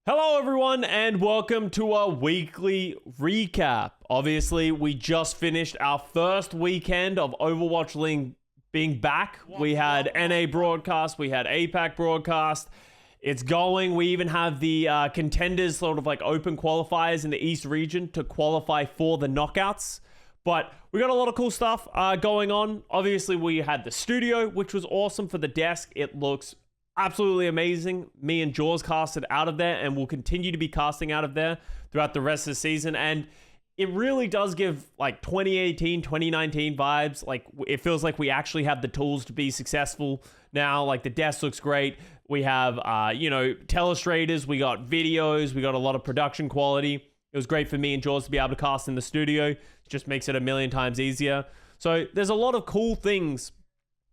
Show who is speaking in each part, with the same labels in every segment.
Speaker 1: Hello everyone and welcome to our weekly recap. Obviously, we just finished our first weekend of Overwatch League being back. We had NA broadcast, we had APAC broadcast. It's going. We even have the contenders sort of like open qualifiers in the East region to qualify for the knockouts. But we got a lot of cool stuff going on. Obviously, we had the studio, which was awesome for the desk. It looks absolutely amazing. Me and Jaws casted out of there and will continue to be casting out of there throughout the rest of the season. And it really does give like 2018, 2019 vibes. Like it feels like we actually have the tools to be successful now. Like the desk looks great. We have, telestrators. We got videos. We got a lot of production quality. It was great for me and Jaws to be able to cast in the studio. It just makes it a million times easier. So there's a lot of cool things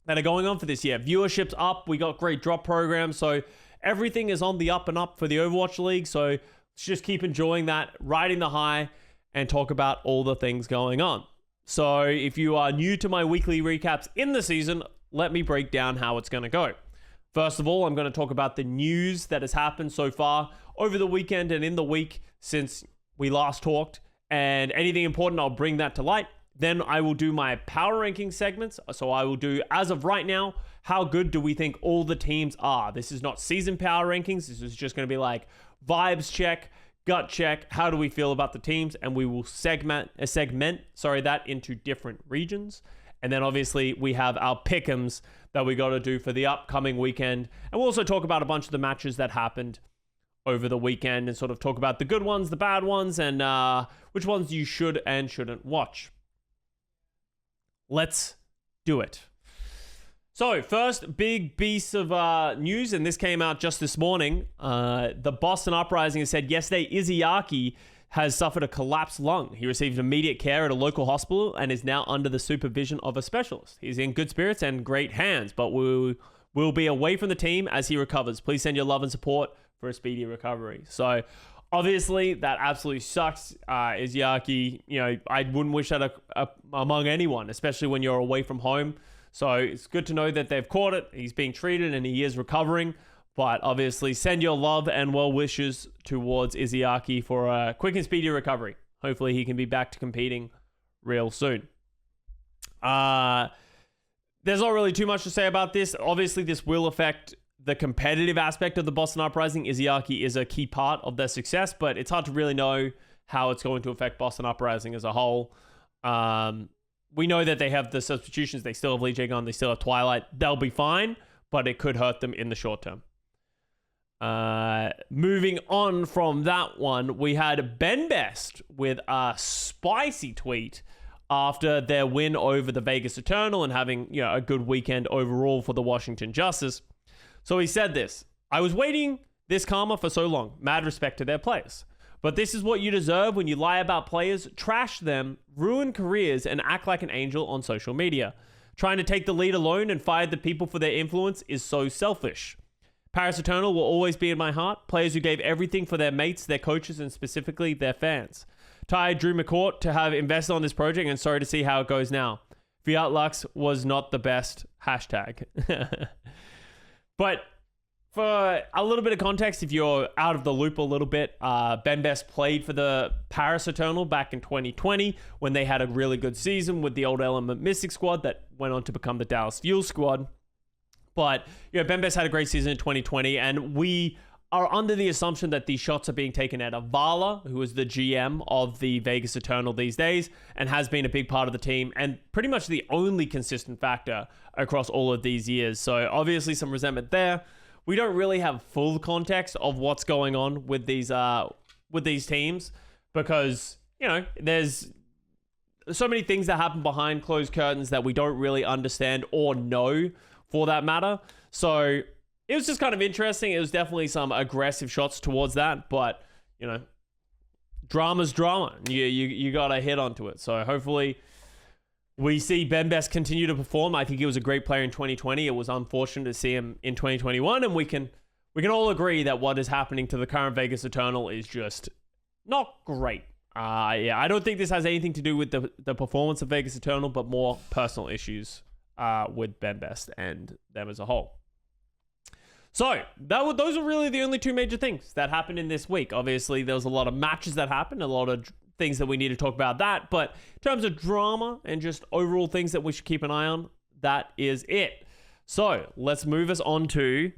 Speaker 1: that are going on for this year. Viewership's up. We got great drop programs. So everything is on the up and up for the Overwatch League. So let's just keep enjoying that, riding the high, and talk about all the things going on. So if you are new to my weekly recaps in the season, let me break down how it's going to go. First of all, I'm going to talk about the news that has happened so far over the weekend and in the week since we last talked. And anything important, I'll bring that to light. Then I will do my power ranking segments. So I will do, as of right now, how good do we think all the teams are? This is not season power rankings. This is just going to be like vibes check, gut check. How do we feel about the teams? And we will segment that into different regions. And then obviously we have our Pickems that we got to do for the upcoming weekend. And we'll also talk about a bunch of the matches that happened over the weekend and sort of talk about the good ones, the bad ones, and which ones you should and shouldn't watch. Let's do it. So first big piece of news, and this came out just this morning. The Boston Uprising has said yesterday Izayaki has suffered a collapsed lung. He received immediate care at a local hospital and is now under the supervision of a specialist. He's in good spirits and great hands, but will be away from the team as he recovers. Please send your love and support for a speedy recovery. So obviously, that absolutely sucks. Izayaki, I wouldn't wish that among anyone, especially when you're away from home. So it's good to know that they've caught it. He's being treated and he is recovering. But obviously, send your love and well wishes towards Izayaki for a quick and speedy recovery. Hopefully, he can be back to competing real soon. There's not really too much to say about this. Obviously, this will affect the competitive aspect of the Boston Uprising. Izayaki is a key part of their success, but it's hard to really know how it's going to affect Boston Uprising as a whole. We know that they have the substitutions. They still have Lee Jae-gun. They still have Twilight. They'll be fine, but it could hurt them in the short term. Moving on from that one, we had Ben Best with a spicy tweet after their win over the Vegas Eternal and having a good weekend overall for the Washington Justice. So he said this: I was waiting this karma for so long. Mad respect to their players. But this is what you deserve when you lie about players, trash them, ruin careers, and act like an angel on social media. Trying to take the lead alone and fire the people for their influence is so selfish. Paris Eternal will always be in my heart. Players who gave everything for their mates, their coaches, and specifically their fans. Tired Drew McCourt to have invested on this project and sorry to see how it goes now. Fiat Lux was not the best. Hashtag. But for a little bit of context, if you're out of the loop a little bit, Ben Best played for the Paris Eternal back in 2020 when they had a really good season with the old Element Mystic squad that went on to become the Dallas Fuel squad. But Ben Best had a great season in 2020, and we are under the assumption that these shots are being taken out of Vala, who is the GM of the Vegas Eternal these days and has been a big part of the team and pretty much the only consistent factor across all of these years. So obviously some resentment there. We don't really have full context of what's going on with these teams because, there's so many things that happen behind closed curtains that we don't really understand or know for that matter. So it was just kind of interesting. It was definitely some aggressive shots towards that, but drama's drama. You got to hit onto it. So hopefully we see Ben Best continue to perform. I think he was a great player in 2020. It was unfortunate to see him in 2021, and we can all agree that what is happening to the current Vegas Eternal is just not great. I don't think this has anything to do with the performance of Vegas Eternal, but more personal issues with Ben Best and them as a whole. So those are really the only two major things that happened in this week. Obviously, there was a lot of matches that happened, a lot of things that we need to talk about that. But in terms of drama and just overall things that we should keep an eye on, that is it. So let's move us on to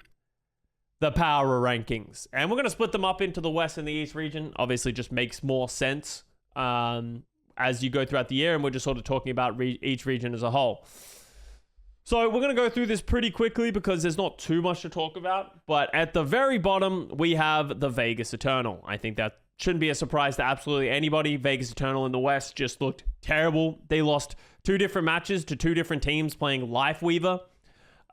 Speaker 1: the power rankings. And we're going to split them up into the West and the East region. Obviously, just makes more sense as you go throughout the year. And we're just sort of talking about each region as a whole. So we're going to go through this pretty quickly because there's not too much to talk about. But at the very bottom, we have the Vegas Eternal. I think that shouldn't be a surprise to absolutely anybody. Vegas Eternal in the West just looked terrible. They lost 2 different matches to 2 different teams playing Lifeweaver.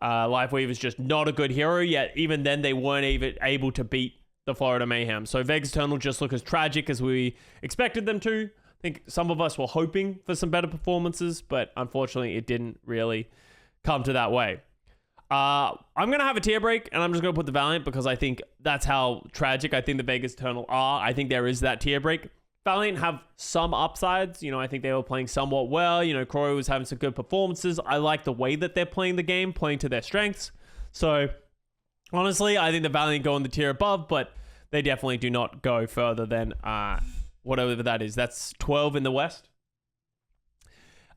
Speaker 1: Lifeweaver's just not a good hero, yet even then they weren't even able to beat the Florida Mayhem. So Vegas Eternal just look as tragic as we expected them to. I think some of us were hoping for some better performances, but unfortunately it didn't really come to that way. I'm going to have a tier break, and I'm just going to put the Valiant because I think that's how tragic I think the Vegas Eternal are. I think there is that tier break. Valiant have some upsides. I think they were playing somewhat well. Croy was having some good performances. I like the way that they're playing the game, playing to their strengths. So, honestly, I think the Valiant go in the tier above, but they definitely do not go further than whatever that is. That's 12 in the West.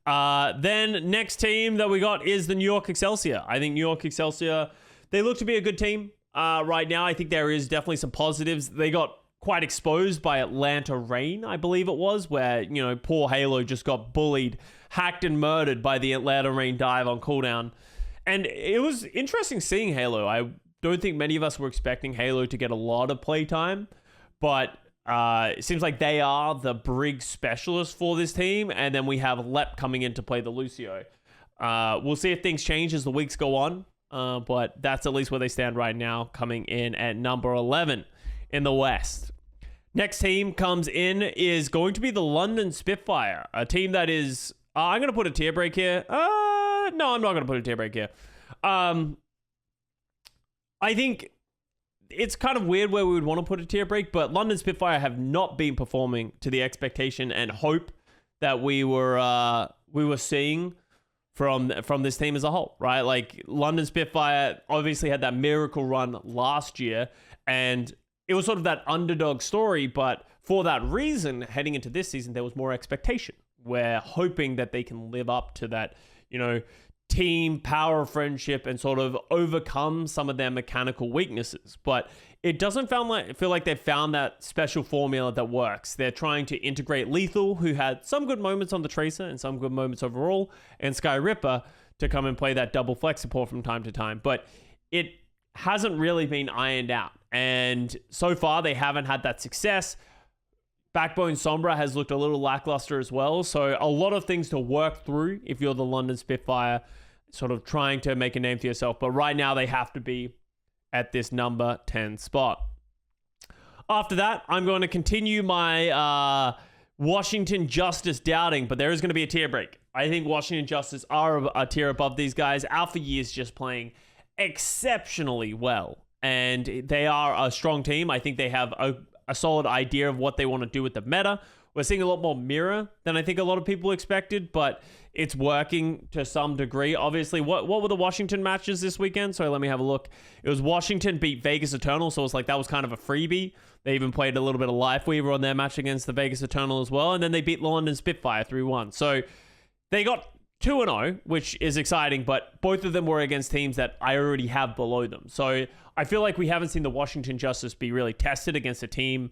Speaker 1: Then next team that we got is the New York Excelsior. I think New York Excelsior, they look to be a good team right now. I think there is definitely some positives. They got quite exposed by Atlanta Reign, I believe it was, where, poor Halo just got bullied, hacked and murdered by the Atlanta Reign dive on cooldown. And it was interesting seeing Halo. I don't think many of us were expecting Halo to get a lot of playtime, but it seems like they are the brig specialist for this team, and then we have Lep coming in to play the Lucio. We'll see if things change as the weeks go on, but that's at least where they stand right now, coming in at number 11 in the West. Next team comes in is going to be the London Spitfire, a team that is... I'm going to put a tier break here. No, I'm not going to put a tier break here. I think it's kind of weird where we would want to put a tier break, but London Spitfire have not been performing to the expectation and hope that we were seeing from this team as a whole, right? Like, London Spitfire obviously had that miracle run last year, and it was sort of that underdog story, but for that reason, heading into this season, there was more expectation. We're hoping that they can live up to that, team power, friendship, and sort of overcome some of their mechanical weaknesses. But it doesn't feel like they've found that special formula that works. They're trying to integrate Lethal, who had some good moments on the Tracer and some good moments overall, and Sky Ripper to come and play that double flex support from time to time. But it hasn't really been ironed out. And so far, they haven't had that success. Backbone Sombra has looked a little lackluster as well. So a lot of things to work through if you're the London Spitfire, sort of trying to make a name for yourself. But right now, they have to be at this number 10 spot. After that, I'm going to continue my Washington Justice doubting, but there is going to be a tier break. I think Washington Justice are a tier above these guys. Alpha Year's just playing exceptionally well. And they are a strong team. I think they have a solid idea of what they want to do with the meta. We're seeing a lot more mirror than I think a lot of people expected, but it's working to some degree. Obviously, what were the Washington matches this weekend? So let me have a look. It was Washington beat Vegas Eternal, so it's like that was kind of a freebie. They even played a little bit of Lifeweaver on their match against the Vegas Eternal as well, and then they beat London Spitfire 3-1. So they got 2-0, which is exciting, but both of them were against teams that I already have below them. So I feel like we haven't seen the Washington Justice be really tested against a team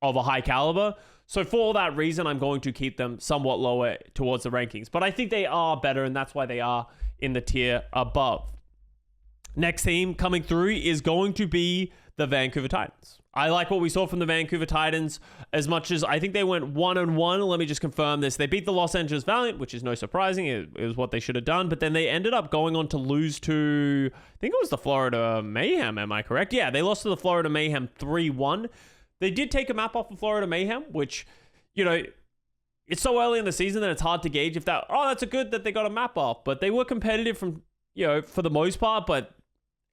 Speaker 1: of a high caliber. So for that reason, I'm going to keep them somewhat lower towards the rankings. But I think they are better, and that's why they are in the tier above. Next team coming through is going to be the Vancouver Titans. I like what we saw from the Vancouver Titans as much as I think they went 1-1. Let me just confirm this. They beat the Los Angeles Valiant, which is no surprising. It was what they should have done. But then they ended up going on to lose to, I think it was the Florida Mayhem. Am I correct? Yeah, they lost to the Florida Mayhem 3-1. They did take a map off of Florida Mayhem, which, it's so early in the season that it's hard to gauge if that's a good that they got a map off. But they were competitive from, for the most part. But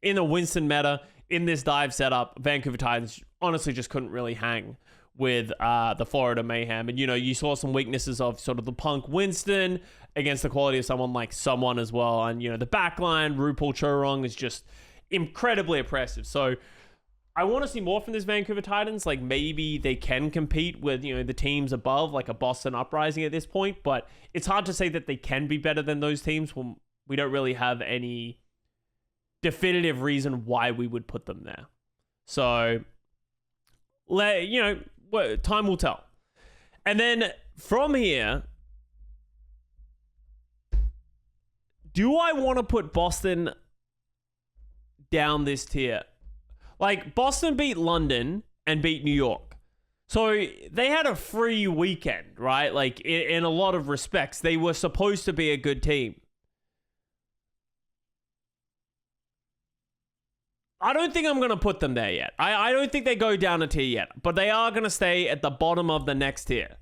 Speaker 1: in a Winston meta, in this dive setup, Vancouver Titans honestly just couldn't really hang with the Florida Mayhem. And, you saw some weaknesses of sort of the Punk Winston against the quality of someone like Someone as well. And, the backline, RuPaul Chorong is just, incredibly impressive. So I want to see more from this Vancouver Titans. Like, maybe they can compete with, you know, the teams above, like a Boston Uprising at this point, but it's hard to say that they can be better than those teams when we don't really have any definitive reason why we would put them there. So, you know, time will tell. And then from here, do I want to put Boston down this tier? Like, Boston beat London and beat New York. So they had a free weekend, right? Like, in a lot of respects, they were supposed to be a good team. I don't think I'm going to put them there yet. I don't think they go down a tier yet, but they are going to stay at the bottom of the next tier.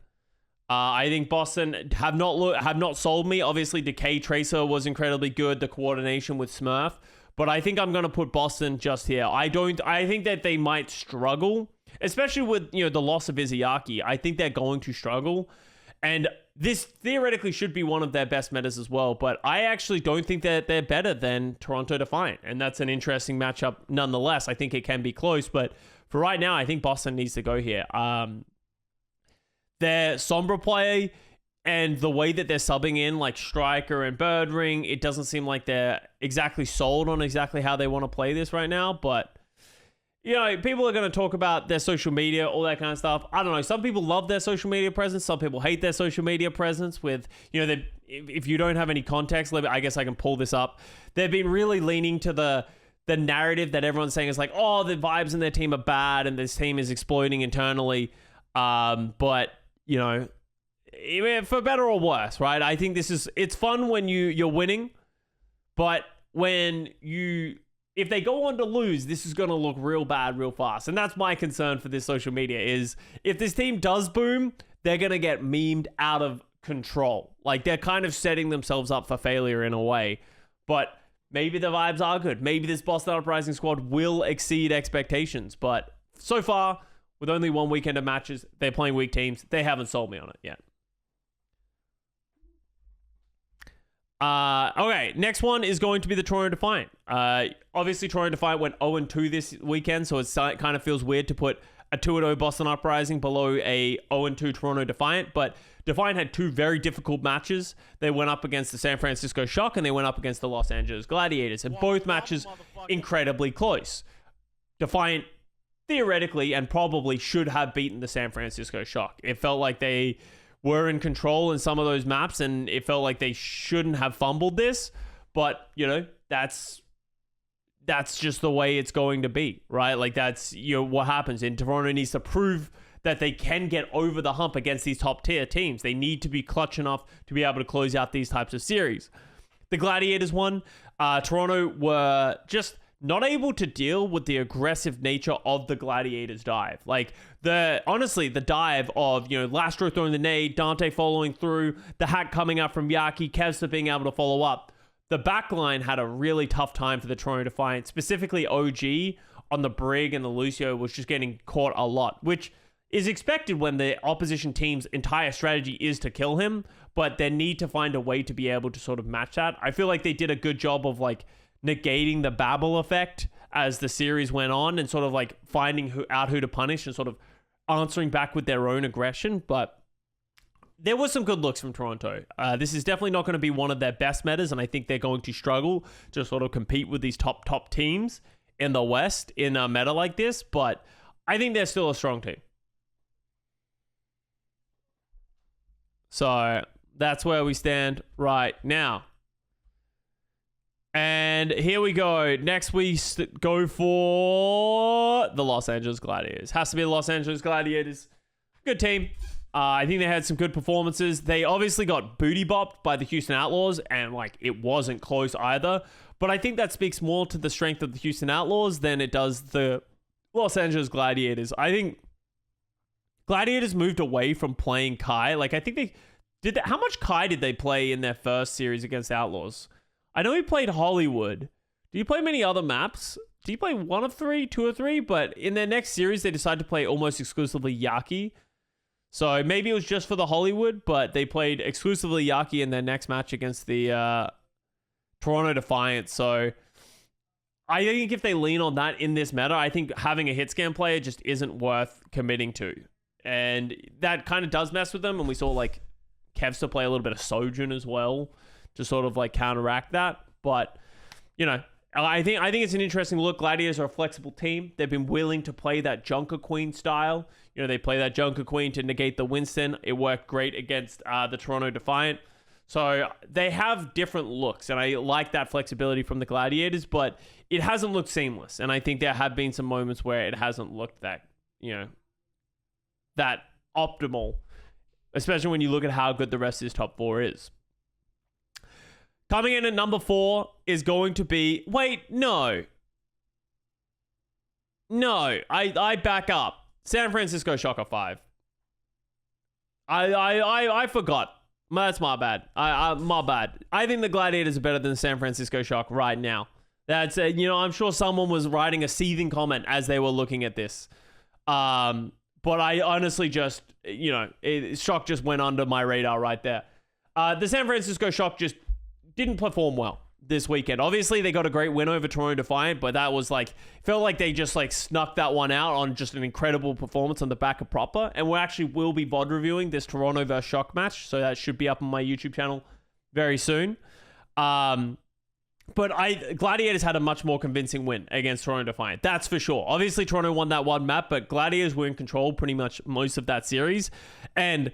Speaker 1: I think Boston have not sold me. Obviously, Decay Tracer was incredibly good, the coordination with Smurf, but I think I'm going to put Boston just here. I think that they might struggle, especially with, you know, the loss of Izayaki. I think they're going to struggle, and this theoretically should be one of their best metas as well, but I actually don't think that they're better than Toronto Defiant, and that's an interesting matchup nonetheless. I think it can be close, but for right now, I think Boston needs to go here. Their Sombra play and the way that they're subbing in, like Striker and Birdring, it doesn't seem like they're exactly sold on exactly how they want to play this right now, but you know, people are going to talk about their social media, all that kind of stuff. I don't know. Some people love their social media presence. Some people hate their social media presence with, you know, if you don't have any context, I guess I can pull this up. They've been really leaning to the narrative that everyone's saying is like, oh, the vibes in their team are bad and this team is exploding internally. But, you know, for better or worse, right? I think it's fun when you're winning, but if they go on to lose, this is going to look real bad real fast. And that's my concern for this social media is if this team does boom, they're going to get memed out of control. Like, they're kind of setting themselves up for failure in a way. But maybe the vibes are good. Maybe this Boston Uprising squad will exceed expectations. But so far, with only one weekend of matches, they're playing weak teams. They haven't sold me on it yet. Okay, next one is going to be the Toronto Defiant. Obviously, Toronto Defiant went 0-2 this weekend, so it kind of feels weird to put a 2-0 Boston Uprising below a 0-2 Toronto Defiant, but Defiant had two very difficult matches. They went up against the San Francisco Shock, and they went up against the Los Angeles Gladiators, and both matches incredibly close. Defiant theoretically and probably should have beaten the San Francisco Shock. It felt like they were in control in some of those maps, and it felt like they shouldn't have fumbled this, but, you know, that's just the way it's going to be, right? Like, that's, you know, what happens. And Toronto needs to prove that they can get over the hump against these top tier teams. They need to be clutch enough to be able to close out these types of series. The Gladiators won. Toronto were just not able to deal with the aggressive nature of the Gladiators dive. Like, honestly, the dive of, you know, Lastro throwing the nade, Dante following through, the hack coming out from Yaki, Kevsta being able to follow up. The backline had a really tough time for the Toronto Defiant, specifically OG on the Brig and the Lucio was just getting caught a lot, which is expected when the opposition team's entire strategy is to kill him, but they need to find a way to be able to sort of match that. I feel like they did a good job of, like, negating the Babel effect as the series went on and sort of like finding who to punish and sort of answering back with their own aggression. But there was some good looks from Toronto. This is definitely not going to be one of their best metas, and I think they're going to struggle to sort of compete with these top teams in the West in a meta like this, but I think they're still a strong team. So that's where we stand right now. And here we go. Next, we go for the Los Angeles Gladiators. Has to be the Los Angeles Gladiators. Good team. I think they had some good performances. They obviously got booty bopped by the Houston Outlaws, and like it wasn't close either. But I think that speaks more to the strength of the Houston Outlaws than it does the Los Angeles Gladiators. I think Gladiators moved away from playing Kai. Like, I think they did that. How much Kai did they play in their first series against Outlaws? I know he played Hollywood. Do you play many other maps? Do you play one of three, two or three? But in their next series, they decided to play almost exclusively Yaki. So maybe it was just for the Hollywood, but they played exclusively Yaki in their next match against the Toronto Defiant. So I think if they lean on that in this meta, I think having a hit scan player just isn't worth committing to. And that kind of does mess with them. And we saw like Kevster play a little bit of Sojourn as well to sort of like counteract that. But, you know, I think it's an interesting look. Gladiators are a flexible team. They've been willing to play that Junker Queen style. You know, they play that Junker Queen to negate the Winston. It worked great against the Toronto Defiant. So they have different looks, and I like that flexibility from the Gladiators, but it hasn't looked seamless. And I think there have been some moments where it hasn't looked that, you know, that optimal, especially when you look at how good the rest of his top 4 is. Coming in at number 4 is going to be... Wait, no. No, I back up. San Francisco Shocker 5. I forgot. That's my bad. My bad. I think the Gladiators are better than the San Francisco Shock right now. That's you know, I'm sure someone was writing a seething comment as they were looking at this. But I honestly just, you know, Shock just went under my radar right there. The San Francisco Shock just didn't perform well this weekend. Obviously, they got a great win over Toronto Defiant, but that was like, felt like they just like snuck that one out on just an incredible performance on the back of Proper. And we actually will be VOD reviewing this Toronto versus Shock match, so that should be up on my YouTube channel very soon. But Gladiators had a much more convincing win against Toronto Defiant. That's for sure. Obviously, Toronto won that one map, but Gladiators were in control pretty much most of that series. And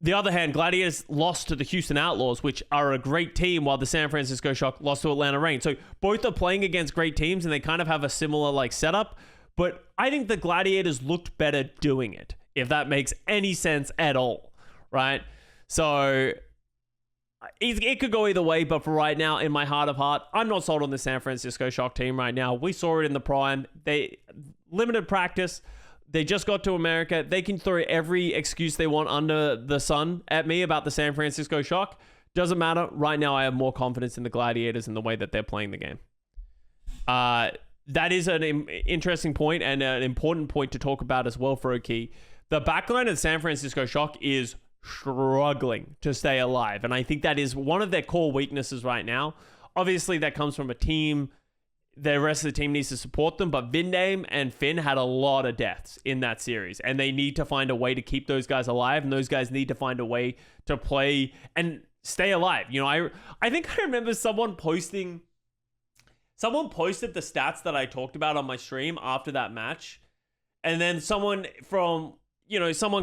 Speaker 1: the other hand, Gladiators lost to the Houston Outlaws, which are a great team, while the San Francisco Shock lost to Atlanta Reign. So both are playing against great teams, and they kind of have a similar like setup. But I think the Gladiators looked better doing it, if that makes any sense at all, right? So it could go either way, but for right now, in my heart of heart, I'm not sold on the San Francisco Shock team right now. We saw it in the Prime. They limited practice. They just got to America. They can throw every excuse they want under the sun at me about the San Francisco Shock. Doesn't matter. Right now, I have more confidence in the Gladiators and the way that they're playing the game. That is an interesting point and an important point to talk about as well for Oki. The backline of the San Francisco Shock is struggling to stay alive. And I think that is one of their core weaknesses right now. Obviously, that comes from a team. The rest of the team needs to support them, but Vindame and Finn had a lot of deaths in that series, and they need to find a way to keep those guys alive, and those guys need to find a way to play and stay alive. You know, I think I remember someone posted the stats that I talked about on my stream after that match, and then someone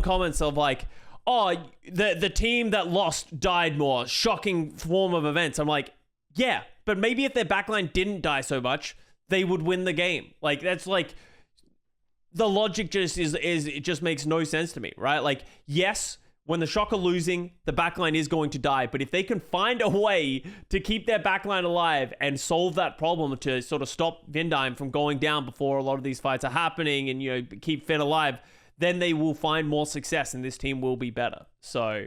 Speaker 1: comments of like, oh, the team that lost died more, shocking form of events. I'm like, yeah, but maybe if their backline didn't die so much, they would win the game. Like, that's like, the logic just it just makes no sense to me, right? Like, yes, when the Shock are losing, the backline is going to die, but if they can find a way to keep their backline alive and solve that problem to sort of stop Vindime from going down before a lot of these fights are happening and, you know, keep Finn alive, then they will find more success and this team will be better. So,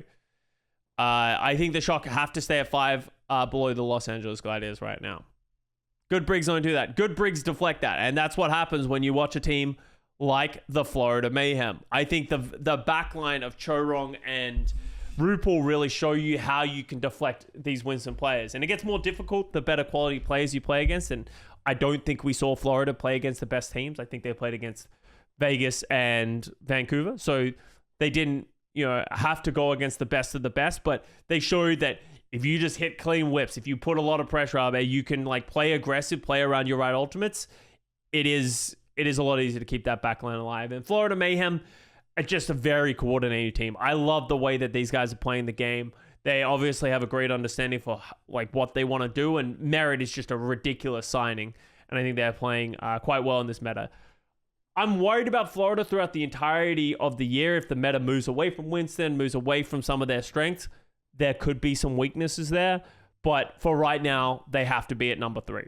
Speaker 1: I think the Shock have to stay at 5 below the Los Angeles Gladiators right now. Good Briggs don't do that. Good Briggs deflect that. And that's what happens when you watch a team like the Florida Mayhem. I think the backline of Chorong and RuPaul really show you how you can deflect these Winston players. And it gets more difficult the better quality players you play against. And I don't think we saw Florida play against the best teams. I think they played against Vegas and Vancouver. So they didn't, you know, have to go against the best of the best, but they showed that if you just hit clean whips, if you put a lot of pressure out there, you can like play aggressive, play around your right ultimates. It is a lot easier to keep that backline alive. And Florida Mayhem are just a very coordinated team. I love the way that these guys are playing the game. They obviously have a great understanding for like what they want to do, and Merritt is just a ridiculous signing, and I think they're playing quite well in this meta. I'm worried about Florida throughout the entirety of the year. If the meta moves away from Winston, moves away from some of their strengths, there could be some weaknesses there. But for right now, they have to be at number 3.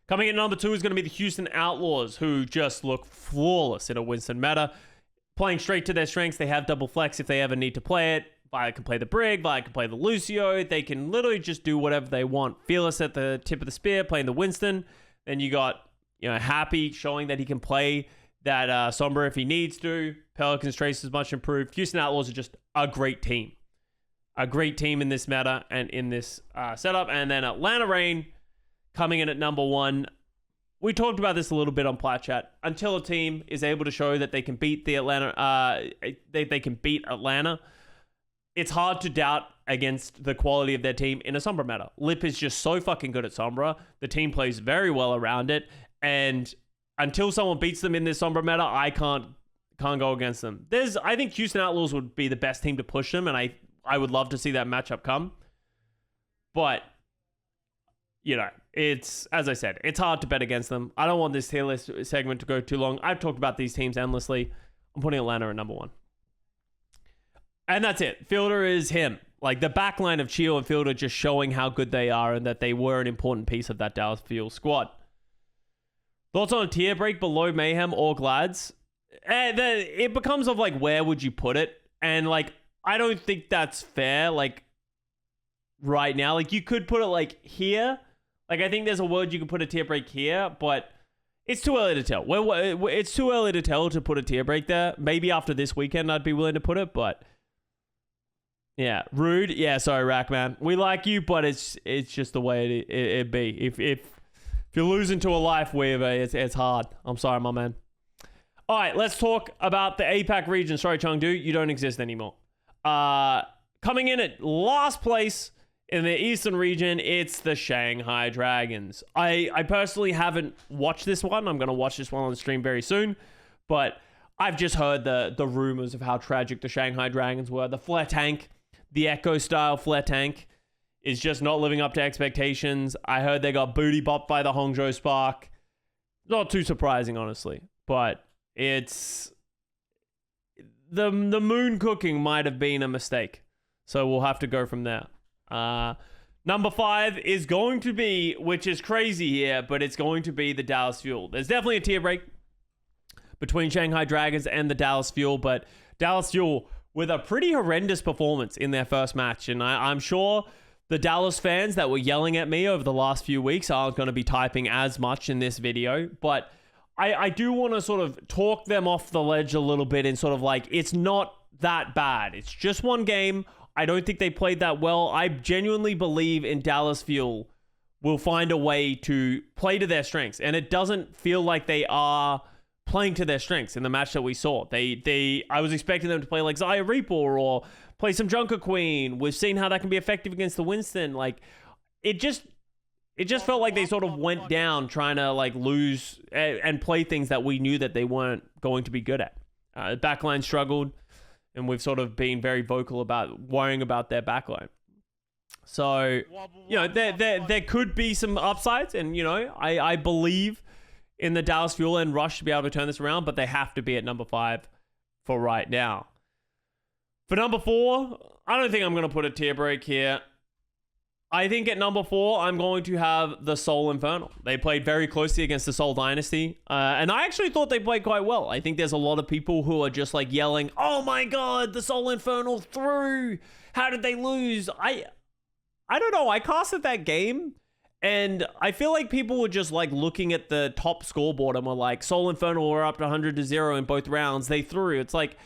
Speaker 1: Coming in number 2 is going to be the Houston Outlaws, who just look flawless in a Winston meta. Playing straight to their strengths, they have double flex if they ever need to play it. Violet can play the Brig, Violet can play the Lucio. They can literally just do whatever they want. Fearless at the tip of the spear, playing the Winston. Then you got, you know, Happy showing that he can play that Sombra if he needs to. Pelicans Trace is much improved. Houston Outlaws are just a great team. A great team in this meta and in this setup. And then Atlanta Reign coming in at number 1. we talked about this a little bit on Plat Chat. Until a team is able to show that they can beat the Atlanta, they can beat Atlanta, it's hard to doubt against the quality of their team in a Sombra meta. Lip is just so fucking good at Sombra. The team plays very well around it, and until someone beats them in this Sombra meta, I can't go against them. I think Houston Outlaws would be the best team to push them, and I would love to see that matchup come. But, you know, it's, as I said, it's hard to bet against them. I don't want this tier list segment to go too long. I've talked about these teams endlessly. I'm putting Atlanta at number 1. And that's it. Fielder is him. Like, the backline of Chio and Fielder just showing how good they are and that they were an important piece of that Dallas Fuel squad. Thoughts on a tier break below Mayhem or Glads? It becomes of, like, where would you put it? And, like, I don't think that's fair, like, right now. Like, you could put it, like, here. Like, I think there's a word you could put a tier break here, but it's too early to tell. It's too early to tell to put a tier break there. Maybe after this weekend I'd be willing to put it, but yeah. Rude. Yeah, sorry, Rackman. We like you, but it's just the way it be. If you're losing to a life weaver, it's hard. I'm sorry, my man. All right, let's talk about the APAC region. Sorry, Chengdu, you don't exist anymore. Coming in at last place in the Eastern region, it's the Shanghai Dragons. I personally haven't watched this one. I'm going to watch this one on the stream very soon. But I've just heard the rumors of how tragic the Shanghai Dragons were. The flare tank, the Echo-style flare tank, is just not living up to expectations. I heard they got booty bopped by the Hangzhou Spark. Not too surprising, honestly. But it's... The moon cooking might have been a mistake. So we'll have to go from there. Number 5 is going to be, which is crazy here, but it's going to be the Dallas Fuel. There's definitely a tier break between Shanghai Dragons and the Dallas Fuel, but Dallas Fuel with a pretty horrendous performance in their first match. And I'm sure the Dallas fans that were yelling at me over the last few weeks aren't going to be typing as much in this video, but I do want to sort of talk them off the ledge a little bit and sort of like, it's not that bad. It's just one game. I don't think they played that well. I genuinely believe in Dallas Fuel will find a way to play to their strengths. And it doesn't feel like they are playing to their strengths in the match that we saw. I was expecting them to play like Xayah Reaper or play some Junker Queen. We've seen how that can be effective against the Winston. Like, it just felt like they sort of went down trying to like lose and play things that we knew that they weren't going to be good at. The backline struggled, and we've sort of been very vocal about worrying about their backline. So, you know, there could be some upsides, and, you know, I believe in the Dallas Fuel and Rush to be able to turn this around, but they have to be at number 5 for right now. For number 4, I don't think I'm going to put a tier break here. I think at number 4, I'm going to have the Seoul Infernal. They played very closely against the Seoul Dynasty, and I actually thought they played quite well. I think there's a lot of people who are just like yelling, "Oh my god, the Seoul Infernal through! How did they lose?" I don't know. I casted that game, and I feel like people were just like looking at the top scoreboard and were like, "Seoul Infernal were up to 100-0 in both rounds. They threw." It's like,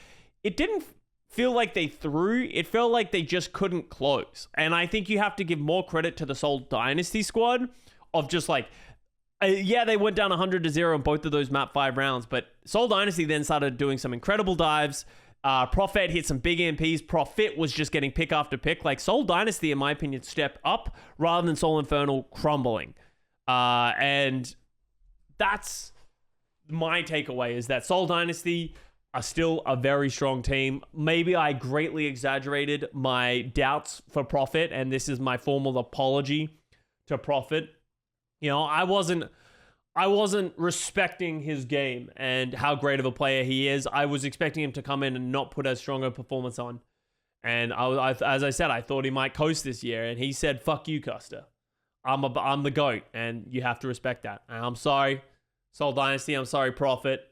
Speaker 1: it didn't feel like they threw. It felt like they just couldn't close. And I think you have to give more credit to the Seoul Dynasty squad of just like, yeah, they went down 100-0 in both of those map 5 rounds, but Seoul Dynasty then started doing some incredible dives. Prophet hit some big MPs. Prophet was just getting pick after pick. Like, Seoul Dynasty, in my opinion, stepped up rather than Seoul Infernal crumbling. And that's my takeaway, is that Seoul Dynasty are still a very strong team. Maybe I greatly exaggerated my doubts for Prophet, and this is my formal apology to Prophet. You know, I wasn't respecting his game and how great of a player he is. I was expecting him to come in and not put as strong a performance on. And as I said, I thought he might coast this year, and he said, "Fuck you, Custa. I'm the GOAT, and you have to respect that." And I'm sorry, Seoul Dynasty. I'm sorry, Prophet.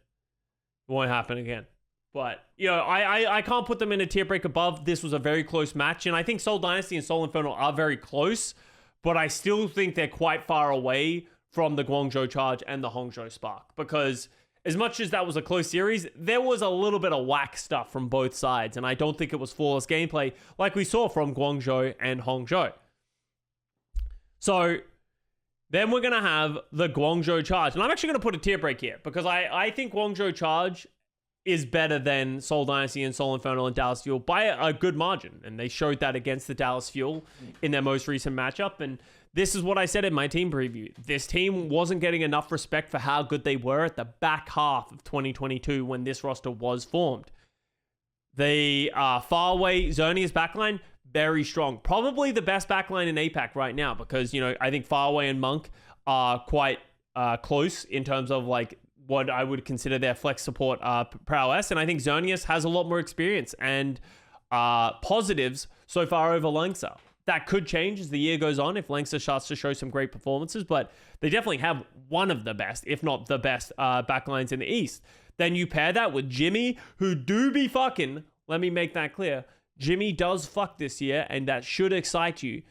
Speaker 1: It won't happen again. But, you know, I can't put them in a tier break above. This was a very close match, and I think Seoul Dynasty and Seoul Infernal are very close, but I still think they're quite far away from the Guangzhou Charge and the Hangzhou Spark, because as much as that was a close series, there was a little bit of whack stuff from both sides, and I don't think it was flawless gameplay like we saw from Guangzhou and Hangzhou. So, Then we're going to have the Guangzhou Charge. And I'm actually going to put a tier break here because I think Guangzhou Charge is better than Seoul Dynasty and Seoul Infernal and Dallas Fuel by a good margin. And they showed that against the Dallas Fuel in their most recent matchup. And this is what I said in my team preview. This team wasn't getting enough respect for how good they were at the back half of 2022 when this roster was formed. The Faraway Xerneas backline, very strong. Probably the best backline in APAC right now because, you know, I think Faraway and Monk are quite close in terms of like what I would consider their flex support prowess. And I think Xerneas has a lot more experience and positives so far over Langsa. That could change as the year goes on if Langsa starts to show some great performances, but they definitely have one of the best, if not the best, backlines in the East. Then you pair that with Jimmy, who do be fucking, let me make that clear. Jimmy does fuck this year, and that should excite you.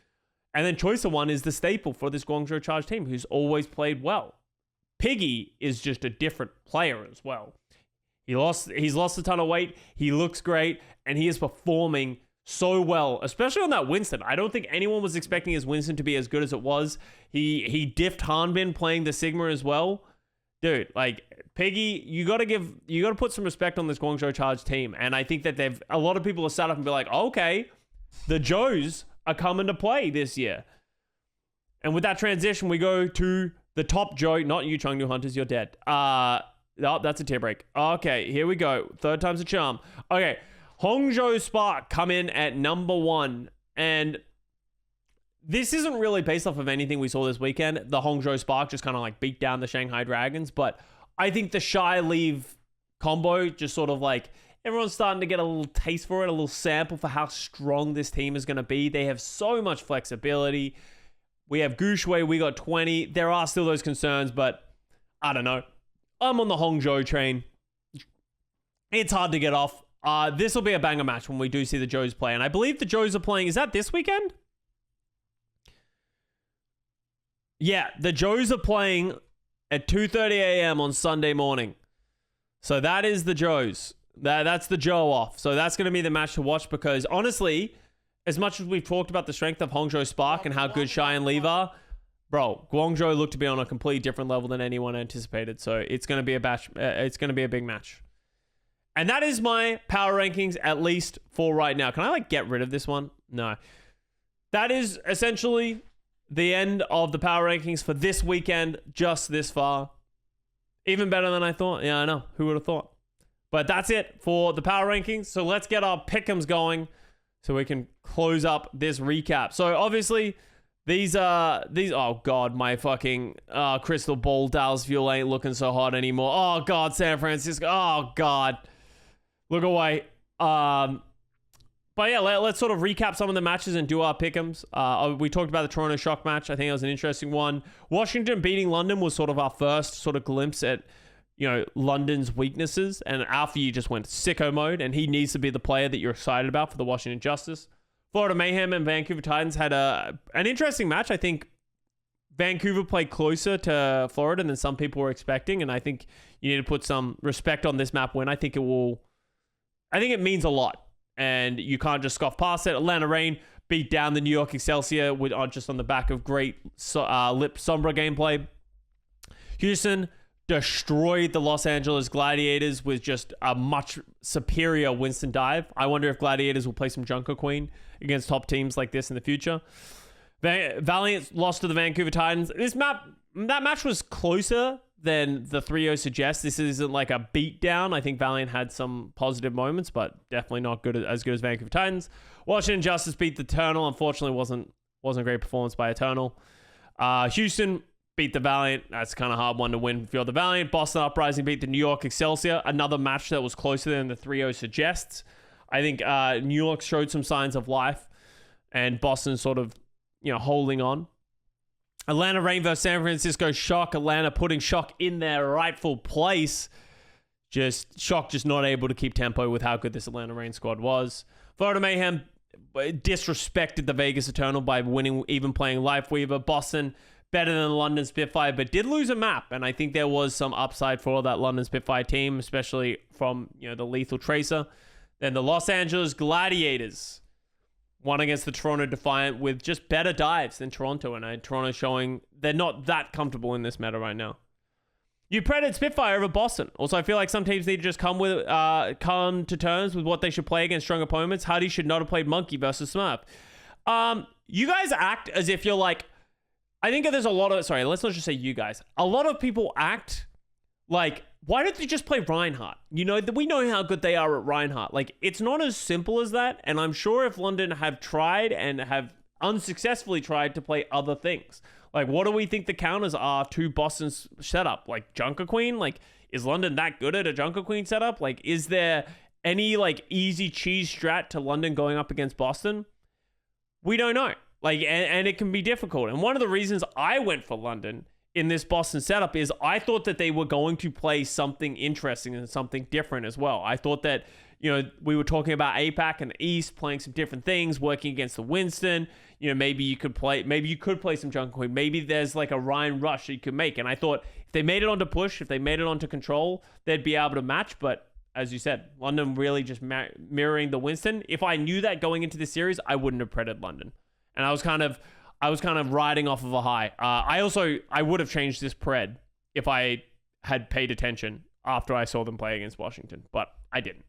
Speaker 1: And then Choice of One is the staple for this Guangzhou Charge team, who's always played well. Piggy is just a different player as well. He's lost a ton of weight, he looks great, and he is performing so well, especially on that Winston. I don't think anyone was expecting his Winston to be as good as it was. He diffed Hanbin playing the Sigma as well. Dude, like Piggy, you got to put some respect on this Guangzhou Charge team. And I think that a lot of people are sat up and be like, okay, the Joes are coming to play this year. And with that transition, we go to the top Joe, not you, Chengdu Hunters, you're dead. Oh, that's a tier break. Okay, here we go. Third time's a charm. Okay, Hongzhou Spark come in at number 1. And this isn't really based off of anything we saw this weekend. The Hongzhou Spark just kind of like beat down the Shanghai Dragons. But I think the Shy Leave combo just sort of like everyone's starting to get a little taste for it, a little sample for how strong this team is going to be. They have so much flexibility. We have Gushui, we got 20. There are still those concerns, but I don't know. I'm on the Hongzhou train. It's hard to get off. This will be a banger match when we do see the Joes play. And I believe the Joes are playing, is that this weekend? Yeah, the Joes are playing at 2:30 a.m. on Sunday morning. So that is the Joes. That's the Joe off. So that's going to be the match to watch because honestly, as much as we've talked about the strength of Hongzhou Spark and how good Shy and Leave are, bro, Guangzhou looked to be on a completely different level than anyone anticipated. So it's going to be it's going to be a big match. And that is my power rankings, at least for right now. Can I like get rid of this one? No. That is essentially the end of the power rankings for this weekend, just this far. Even better than I thought. Yeah, I know. Who would have thought? But that's it for the power rankings. So let's get our Pickems going so we can close up this recap. So obviously, these, oh God, my fucking crystal ball Dallas Fuel ain't looking so hot anymore. Oh God, San Francisco. Oh God. Look away. But yeah, let's sort of recap some of the matches and do our Pickems. We talked about the Toronto Shock match. I think that was an interesting one. Washington beating London was sort of our first sort of glimpse at, you know, London's weaknesses. And Alfie just went sicko mode, and he needs to be the player that you're excited about for the Washington Justice. Florida Mayhem and Vancouver Titans had an interesting match. I think Vancouver played closer to Florida than some people were expecting, and I think you need to put some respect on this map win. I think it means a lot. And you can't just scoff past it. Atlanta Reign beat down the New York Excelsior just on the back of great Lip Sombra gameplay. Houston destroyed the Los Angeles Gladiators with just a much superior Winston dive. I wonder if Gladiators will play some Junker Queen against top teams like this in the future. Valiant lost to the Vancouver Titans. That match was closer than the 3-0 suggests. This isn't like a beatdown. I think Valiant had some positive moments, but definitely not as good as Vancouver Titans. Washington Justice beat the Eternal. Unfortunately, wasn't a great performance by Eternal. Houston beat the Valiant. That's kind of hard one to win if you're the Valiant. Boston Uprising beat the New York Excelsior. Another match that was closer than the 3-0 suggests. I think New York showed some signs of life, and Boston sort of, you know, holding on. Atlanta Reign versus San Francisco Shock. Atlanta putting Shock in their rightful place. Shock just not able to keep tempo with how good this Atlanta Reign squad was. Florida Mayhem disrespected the Vegas Eternal by winning, even playing Lifeweaver. Boston better than London Spitfire, but did lose a map, and I think there was some upside for that London Spitfire team, especially from, you know, the Lethal Tracer. Then the Los Angeles Gladiators Won against the Toronto Defiant with just better dives than Toronto, and Toronto showing they're not that comfortable in this meta right now. You preded Spitfire over Boston. Also, I feel like some teams need to just come to terms with what they should play against strong opponents. Huddy should not have played Monkey versus Smurf. You guys act as if you're like, I think there's a lot of, sorry, let's not just say you guys. A lot of people act like, why don't they just play Reinhardt? You know, we know how good they are at Reinhardt. Like, it's not as simple as that. And I'm sure if London have tried and have unsuccessfully tried to play other things, like, what do we think the counters are to Boston's setup? Like, Junker Queen? Like, is London that good at a Junker Queen setup? Like, is there any, like, easy cheese strat to London going up against Boston? We don't know. Like, and it can be difficult. And one of the reasons I went for London in this Boston setup is I thought that they were going to play something interesting and something different as well. I thought that, you know, we were talking about APAC and the East playing some different things, working against the Winston. You know, maybe you could play some Junker Queen. Maybe there's like a Ryan rush that you could make. And I thought if they made it onto push, if they made it onto control, they'd be able to match. But as you said, London really just mirroring the Winston. If I knew that going into the series, I wouldn't have preded London. And I was kind of riding off of a high. I would have changed this pred if I had paid attention after I saw them play against Washington, but I didn't.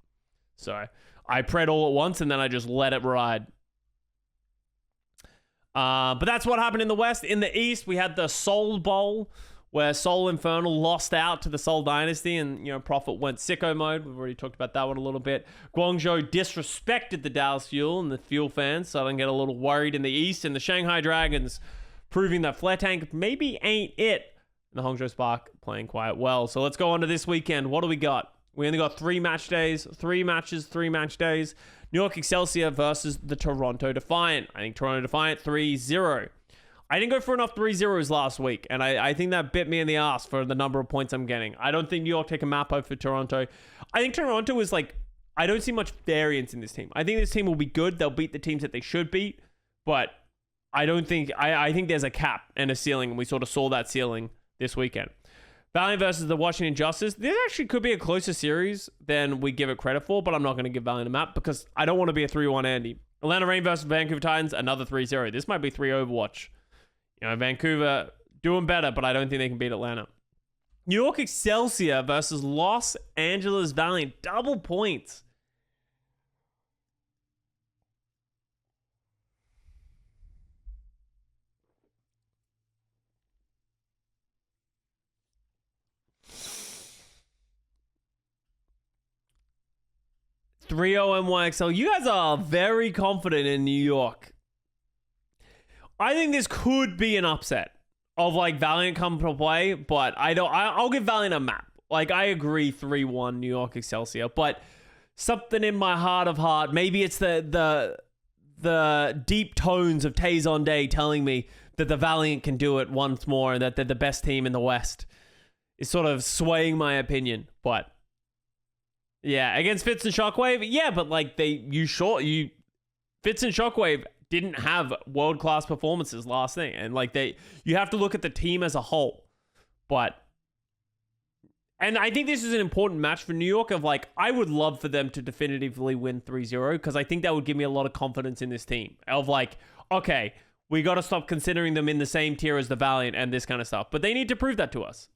Speaker 1: So I pred all at once and then I just let it ride. But that's what happened in the West. In the East, we had the Soul Bowl, where Soul Infernal lost out to the Soul Dynasty, and, you know, Prophet went sicko mode. We've already talked about that one a little bit. Guangzhou disrespected the Dallas Fuel and the Fuel fans, so I don't get a little worried in the East. And the Shanghai Dragons proving that Flare Tank maybe ain't it. And the Hangzhou Spark playing quite well. So let's go on to this weekend. What do we got? We only got 3 match days, 3 matches, 3 match days. New York Excelsior versus the Toronto Defiant. I think Toronto Defiant 3-0. I didn't go for enough 3-0s last week, and I think that bit me in the ass for the number of points I'm getting. I don't think New York take a map out for Toronto. I think Toronto is like, I don't see much variance in this team. I think this team will be good. They'll beat the teams that they should beat, but I don't think, I think there's a cap and a ceiling, and we sort of saw that ceiling this weekend. Valiant versus the Washington Justice. This actually could be a closer series than we give it credit for, but I'm not going to give Valiant a map because I don't want to be a 3-1 Andy. Atlanta Reign versus Vancouver Titans, another 3-0. This might be 3 Overwatch. You know, Vancouver doing better, but I don't think they can beat Atlanta. New York Excelsior versus Los Angeles Valiant. Double points. NYXL. You guys are very confident in New York. I think this could be an upset of like Valiant come to play, but I'll give Valiant a map. Like, I agree 3-1 New York Excelsior, but something in my heart of heart, maybe it's the deep tones of Tazon Day telling me that the Valiant can do it once more and that they're the best team in the West is sort of swaying my opinion. But yeah, against Fitz and Shockwave, yeah, but like Fitz and Shockwave didn't have world-class performances last thing. And like you have to look at the team as a whole. And I think this is an important match for New York of like, I would love for them to definitively win 3-0 because I think that would give me a lot of confidence in this team of like, okay, we got to stop considering them in the same tier as the Valiant and this kind of stuff. But they need to prove that to us.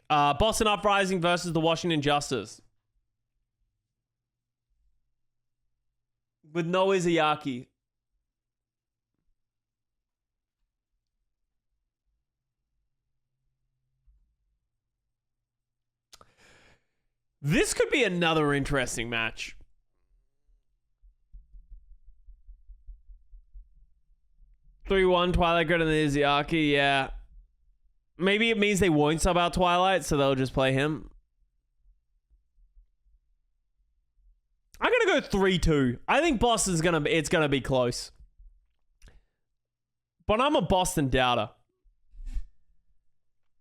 Speaker 1: Boston Uprising versus the Washington Justice. With no Izayaki. This could be another interesting match. (3-1) Twilight greater than Izayaki, yeah. Maybe it means they won't sub out Twilight, so they'll just play him. I'm gonna go 3-2. I think Boston's gonna be close. But I'm a Boston doubter.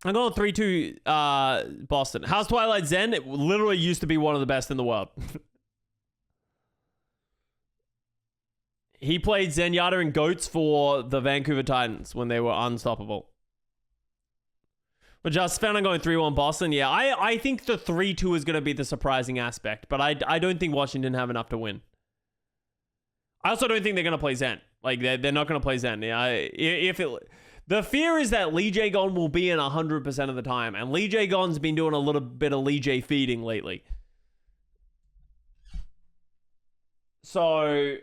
Speaker 1: I'm going 3-2 Boston. How's Twilight Zen? It literally used to be one of the best in the world. He played Zenyatta and Goats for the Vancouver Titans when they were unstoppable. But just found I'm going 3-1 Boston. Yeah, I think the 3-2 is going to be the surprising aspect, but I don't think Washington have enough to win. I also don't think they're going to play Zen. Like, they're not going to play Zen. Yeah, the fear is that Lee Jae-gon will be in 100% of the time, and Lee Jae-gon's been doing a little bit of Lee Jae feeding lately. So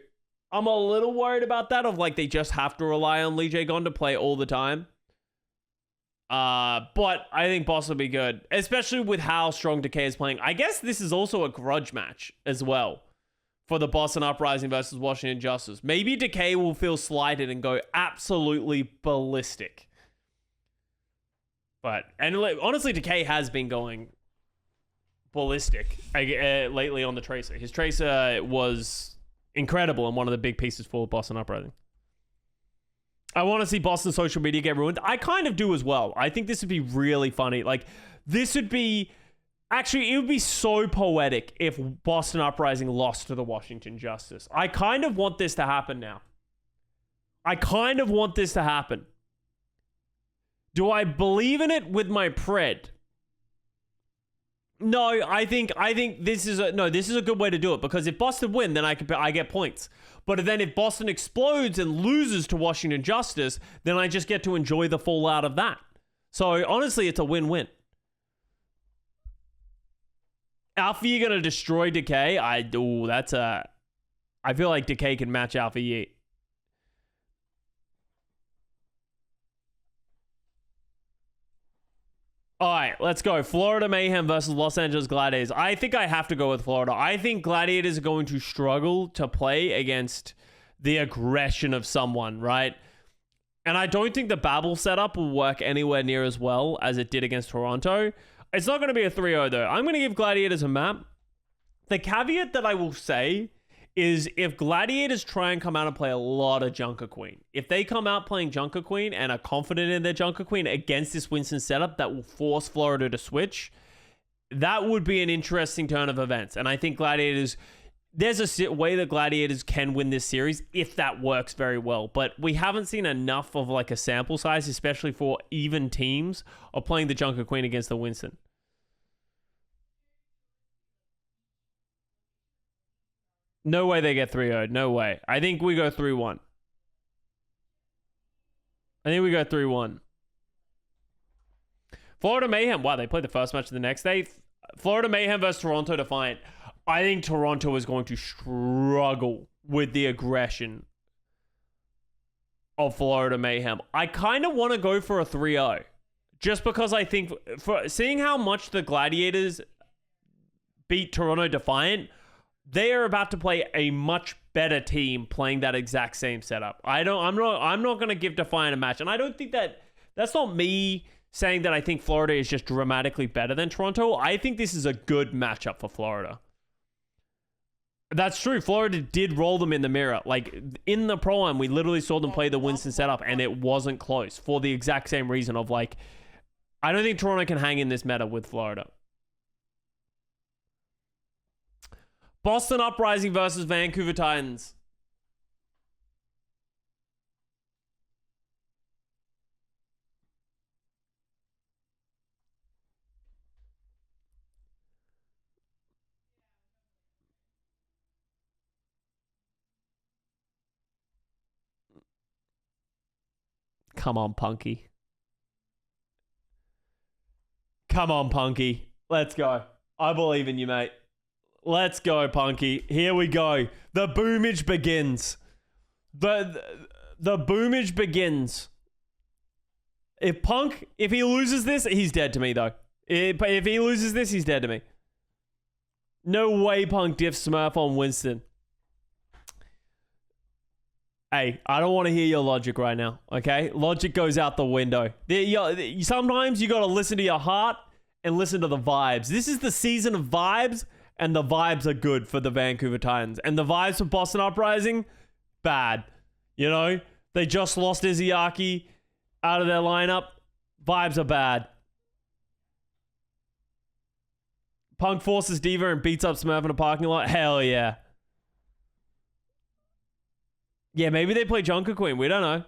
Speaker 1: I'm a little worried about that, of like they just have to rely on Lee Jae-gon to play all the time. But I think Boston will be good, especially with how strong Decay is playing. I guess this is also a grudge match as well for the Boston Uprising versus Washington Justice. Maybe Decay will feel slighted and go absolutely ballistic. But, and honestly, Decay has been going ballistic lately on the Tracer. His Tracer was incredible and one of the big pieces for Boston Uprising. I want to see Boston social media get ruined. I kind of do as well. I think this would be really funny. Like, this would be... Actually, it would be so poetic if Boston Uprising lost to the Washington Justice. I kind of want this to happen now. I kind of want this to happen. Do I believe in it with my pred? No, I think this is a good way to do it, because if Boston win, then I get points. But then if Boston explodes and loses to Washington Justice, then I just get to enjoy the fallout of that. So honestly, it's a win-win. Alpha Yi gonna destroy Decay? I feel like Decay can match Alpha Yi. All right, let's go. Florida Mayhem versus Los Angeles Gladiators. I think I have to go with Florida. I think Gladiators are going to struggle to play against the aggression of someone, right? And I don't think the Babel setup will work anywhere near as well as it did against Toronto. It's not going to be a 3-0 though. I'm going to give Gladiators a map. The caveat that I will say is if Gladiators try and come out and play a lot of Junker Queen, if they come out playing Junker Queen and are confident in their Junker Queen against this Winston setup that will force Florida to switch, that would be an interesting turn of events. And I think Gladiators, there's a way that Gladiators can win this series if that works very well. But we haven't seen enough of like a sample size, especially for even teams, of playing the Junker Queen against the Winston. No way they get 3-0. No way. I think we go 3-1. I think we go 3-1. Florida Mayhem. Wow, they played the first match of the next day. Florida Mayhem versus Toronto Defiant. I think Toronto is going to struggle with the aggression of Florida Mayhem. I kind of want to go for a 3-0. Just because I think, for seeing how much the Gladiators beat Toronto Defiant, they are about to play a much better team playing that exact same setup. I'm not going to give Defiant a match. And I don't think that's not me saying that I think Florida is just dramatically better than Toronto. I think this is a good matchup for Florida. That's true. Florida did roll them in the mirror. Like, in the Pro-Am, we literally saw them play the Winston setup, and it wasn't close for the exact same reason of, like, I don't think Toronto can hang in this meta with Florida. Boston Uprising versus Vancouver Titans. Come on, Punky. Come on, Punky. Let's go. I believe in you, mate. Let's go, Punky. Here we go. The boomage begins. The boomage begins. If he loses this, he's dead to me, though. If he loses this, he's dead to me. No way Punk diffs Smurf on Winston. Hey, I don't want to hear your logic right now, okay? Logic goes out the window. Sometimes you got to listen to your heart and listen to the vibes. This is the season of vibes, and the vibes are good for the Vancouver Titans. And the vibes for Boston Uprising, bad. You know? They just lost Izzyaki out of their lineup. Vibes are bad. Punk forces Diva and beats up Smurf in a parking lot. Hell yeah. Yeah, maybe they play Junker Queen. We don't know.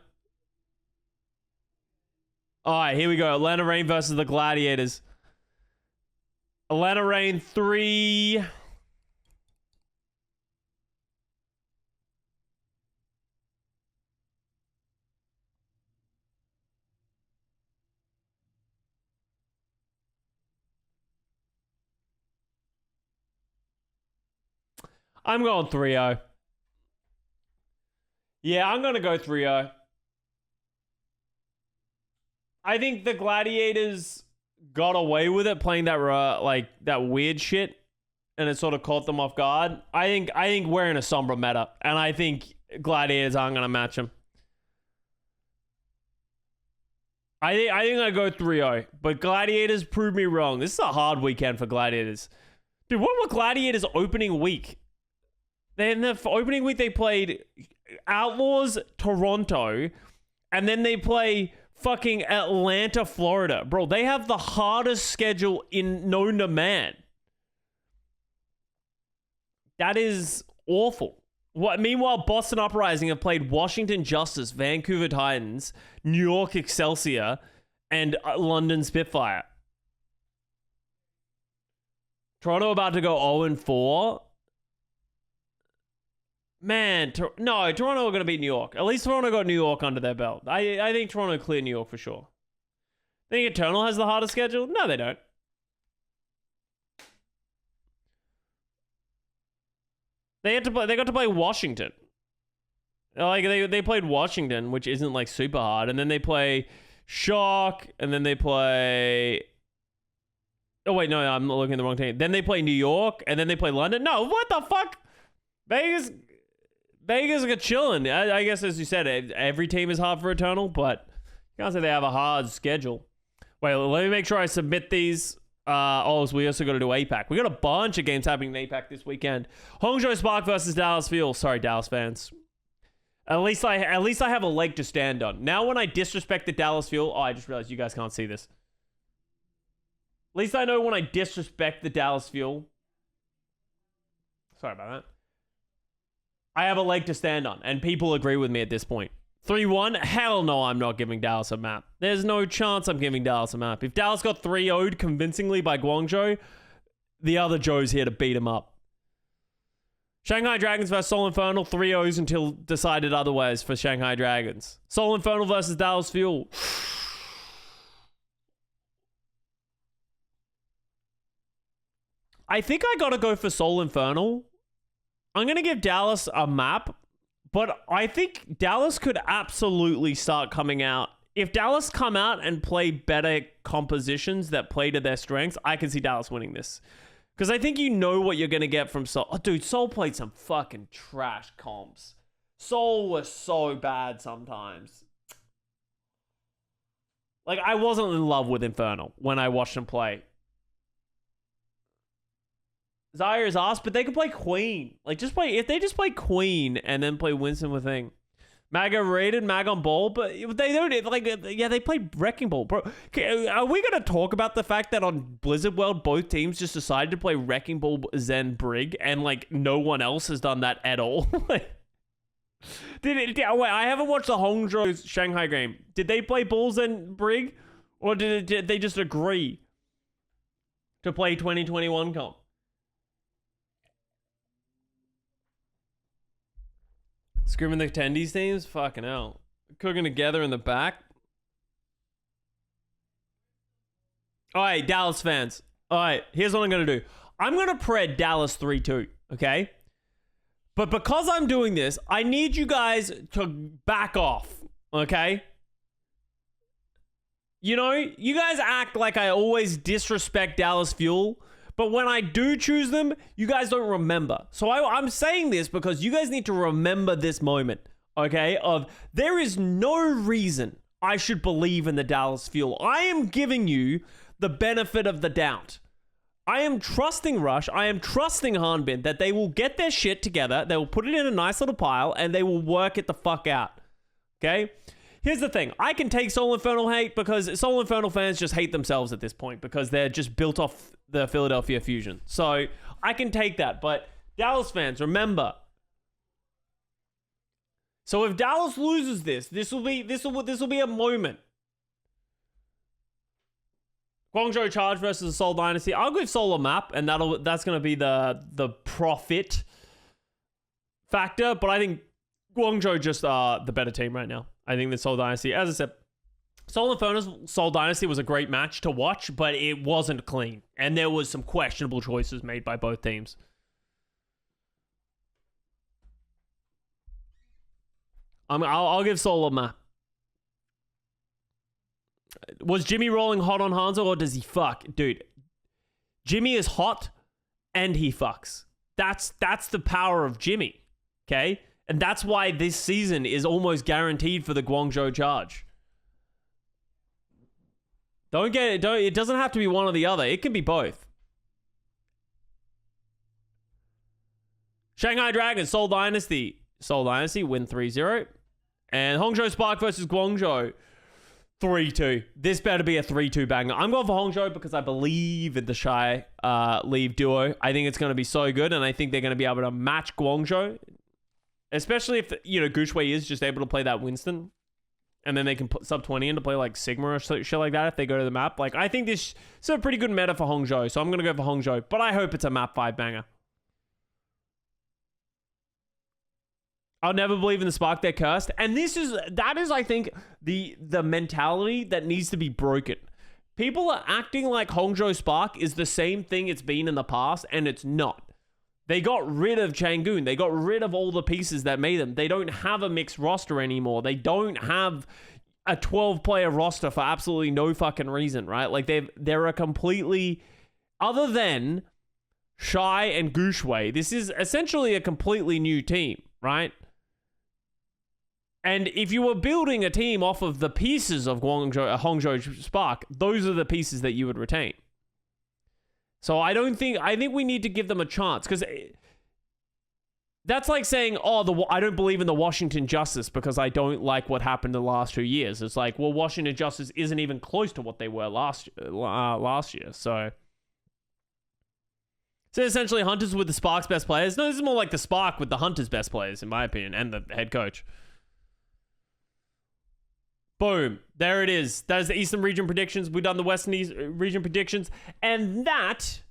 Speaker 1: All right, here we go. Atlanta Reign versus the Gladiators. Atlanta Reign 3. I'm going 3-0. Yeah, I'm going to go 3-0. I think the Gladiators got away with it playing that that weird shit, and it sort of caught them off guard. I think we're in a Sombra meta, and I think Gladiators aren't going to match them. I think I go 3-0, but Gladiators proved me wrong. This is a hard weekend for Gladiators. Dude, what were Gladiators opening week? In the opening week, they played Outlaws, Toronto, and then they play fucking Atlanta, Florida. Bro, they have the hardest schedule known to man. That is awful. Meanwhile, Boston Uprising have played Washington Justice, Vancouver Titans, New York Excelsior, and London Spitfire. Toronto about to go 0-4. Man, no, Toronto are going to beat New York. At least Toronto got New York under their belt. I think Toronto cleared New York for sure. Think Eternal has the hardest schedule? No, they don't. They got to play Washington. Like they played Washington, which isn't like super hard, and then they play Shock, and then they play. Oh wait, no, I'm looking at the wrong team. Then they play New York, and then they play London. No, what the fuck? Vegas are chilling. I guess, as you said, every team is hard for Eternal, but you can't say they have a hard schedule. Wait, let me make sure I submit these. So we also got to do APAC. We got a bunch of games happening in APAC this weekend. Hangzhou Spark versus Dallas Fuel. Sorry, Dallas fans. At least I have a leg to stand on. Now when I disrespect the Dallas Fuel, I just realized you guys can't see this. At least I know when I disrespect the Dallas Fuel. Sorry about that. I have a leg to stand on, and people agree with me at this point. 3-1? Hell no, I'm not giving Dallas a map. There's no chance I'm giving Dallas a map. If Dallas got 3-0'd convincingly by Guangzhou, the other Joe's here to beat him up. Shanghai Dragons versus Soul Infernal, 3-0s until decided otherwise for Shanghai Dragons. Soul Infernal versus Dallas Fuel. I think I gotta go for Soul Infernal. I'm going to give Dallas a map, but I think Dallas could absolutely start coming out. If Dallas come out and play better compositions that play to their strengths, I can see Dallas winning this. Because I think you know what you're going to get from Soul. Oh, dude, Soul played some fucking trash comps. Soul was so bad sometimes. Like, I wasn't in love with Infernal when I watched him play. Zaire's asked, but they could play Queen. Like, if they just play Queen and then play Winston with Thing. Mag overrated, Mag on ball, but they don't, like, yeah, they play Wrecking Ball. Bro, are we going to talk about the fact that on Blizzard World, both teams just decided to play Wrecking Ball, Zen, Brig, and, like, no one else has done that at all? Wait, I haven't watched the Hangzhou Shanghai game. Did they play Bulls and Brig? Or did they just agree to play 2021 comp? Screaming the attendees teams? Fucking hell. Cooking together in the back. Alright, Dallas fans. Alright, here's what I'm going to do. I'm going to pred Dallas 3-2, okay? But because I'm doing this, I need you guys to back off, okay? You know, you guys act like I always disrespect Dallas Fuel, but when I do choose them, you guys don't remember. So I'm saying this because you guys need to remember this moment, okay? Of there is no reason I should believe in the Dallas Fuel. I am giving you the benefit of the doubt. I am trusting Rush. I am trusting Hanbin that they will get their shit together. They will put it in a nice little pile and they will work it the fuck out, okay? Here's the thing. I can take Soul Infernal hate because Soul Infernal fans just hate themselves at this point because they're just built off the Philadelphia Fusion. So I can take that. But Dallas fans, remember. So if Dallas loses this will be a moment. Guangzhou Charge versus the Seoul Dynasty. I'll give Seoul a map, and that's going to be the profit factor. But I think Guangzhou just the better team right now. I think the Seoul Dynasty, as I said, Seoul Inferno's Seoul Dynasty was a great match to watch, but it wasn't clean. And there was some questionable choices made by both teams. I'll give Seoul a map. Was Jimmy rolling hot on Hanzo, or does he fuck? Dude, Jimmy is hot and he fucks. That's the power of Jimmy, okay? And that's why this season is almost guaranteed for the Guangzhou Charge. It doesn't have to be one or the other. It can be both. Shanghai Dragons, Seoul Dynasty. Seoul Dynasty win 3-0. And Hangzhou Spark versus Guangzhou 3-2. This better be a 3-2 banger. I'm going for Hangzhou because I believe in the Shy Leave duo. I think it's going to be so good, and I think they're going to be able to match Guangzhou, especially if, Gushwei is just able to play that Winston, and then they can put sub 20 in to play like Sigma or shit like that if they go to the map. Like, I think this is a pretty good meta for Hangzhou, so I'm going to go for Hangzhou, but I hope it's a map 5 banger. I'll never believe in the Spark, they're cursed. And that is, I think, the mentality that needs to be broken. People are acting like Hangzhou Spark is the same thing it's been in the past, and it's not. They got rid of Changun. They got rid of all the pieces that made them. They don't have a mixed roster anymore. They don't have a 12-player roster for absolutely no fucking reason, right? Like, they're a completely... Other than Shy and Gushwei, this is essentially a completely new team, right? And if you were building a team off of the pieces of Hangzhou Spark, those are the pieces that you would retain. So I think we need to give them a chance, because that's like saying, I don't believe in the Washington Justice because I don't like what happened the last 2 years. It's like, well, Washington Justice isn't even close to what they were last year. So essentially, Hunters with the Spark's best players. No, this is more like the Spark with the Hunters' best players, in my opinion, and the head coach. Boom. There it is. That is the Eastern region predictions. We've done the Western region predictions. And that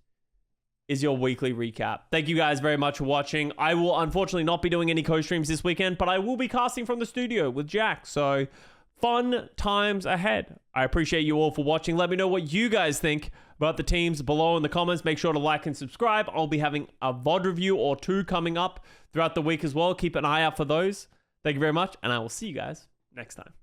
Speaker 1: is your weekly recap. Thank you guys very much for watching. I will unfortunately not be doing any co-streams this weekend, but I will be casting from the studio with Jack. So fun times ahead. I appreciate you all for watching. Let me know what you guys think about the teams below in the comments. Make sure to like and subscribe. I'll be having a VOD review or 2 coming up throughout the week as well. Keep an eye out for those. Thank you very much, and I will see you guys next time.